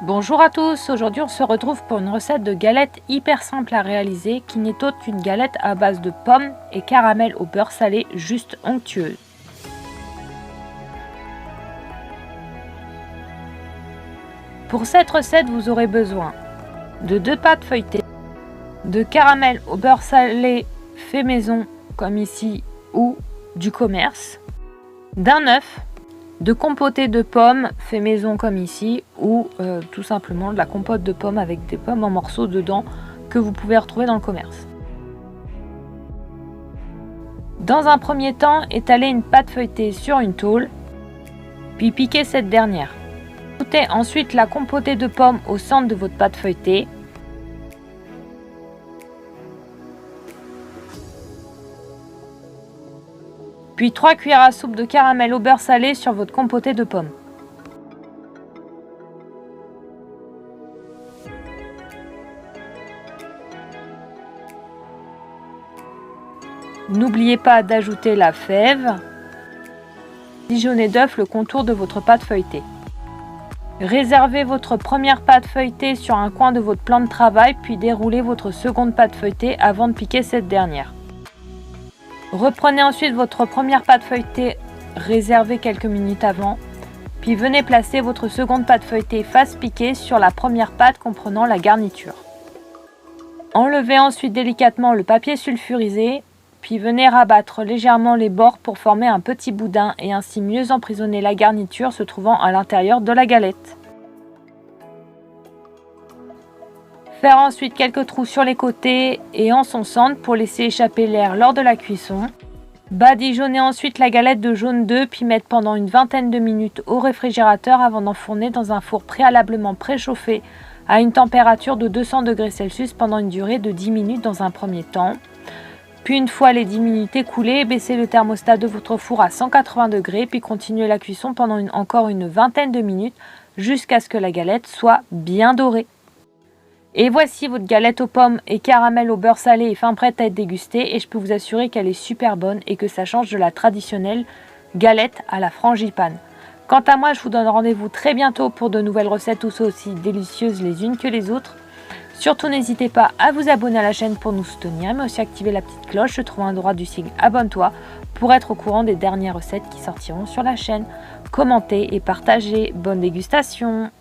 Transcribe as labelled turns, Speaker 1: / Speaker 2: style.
Speaker 1: Bonjour à tous, aujourd'hui on se retrouve pour une recette de galette hyper simple à réaliser qui n'est autre qu'une galette à base de pommes et caramel au beurre salé juste onctueuse. Pour cette recette vous aurez besoin de 2 pâtes feuilletées, de caramel au beurre salé fait maison comme ici ou du commerce, d'un œuf, de compoté de pommes fait maison comme ici ou tout simplement de la compote de pommes avec des pommes en morceaux dedans que vous pouvez retrouver dans le commerce. Dans un premier temps, étalez une pâte feuilletée sur une tôle, puis piquez cette dernière. Ajoutez ensuite la compotée de pommes au centre de votre pâte feuilletée. Puis 3 cuillères à soupe de caramel au beurre salé sur votre compotée de pommes. N'oubliez pas d'ajouter la fève. Dijonez d'œuf le contour de votre pâte feuilletée. Réservez votre première pâte feuilletée sur un coin de votre plan de travail, puis déroulez votre seconde pâte feuilletée avant de piquer cette dernière. Reprenez ensuite votre première pâte feuilletée réservée quelques minutes avant, puis venez placer votre seconde pâte feuilletée face piquée sur la première pâte comprenant la garniture. Enlevez ensuite délicatement le papier sulfurisé, puis venez rabattre légèrement les bords pour former un petit boudin et ainsi mieux emprisonner la garniture se trouvant à l'intérieur de la galette. Faire ensuite quelques trous sur les côtés et en son centre pour laisser échapper l'air lors de la cuisson. Badigeonnez ensuite la galette de jaune d'œuf puis mettre pendant une vingtaine de minutes au réfrigérateur avant d'enfourner dans un four préalablement préchauffé à une température de 200 degrés Celsius pendant une durée de 10 minutes dans un premier temps. Puis une fois les 10 minutes écoulées, baissez le thermostat de votre four à 180 degrés puis continuez la cuisson pendant encore une vingtaine de minutes jusqu'à ce que la galette soit bien dorée. Et voici votre galette aux pommes et caramel au beurre salé est fin prête à être dégustée et je peux vous assurer qu'elle est super bonne et que ça change de la traditionnelle galette à la frangipane. Quant à moi, je vous donne rendez-vous très bientôt pour de nouvelles recettes tout aussi délicieuses les unes que les autres. Surtout n'hésitez pas à vous abonner à la chaîne pour nous soutenir, mais aussi activer la petite cloche se trouvant à droite du sigle abonne-toi pour être au courant des dernières recettes qui sortiront sur la chaîne. Commentez et partagez. Bonne dégustation!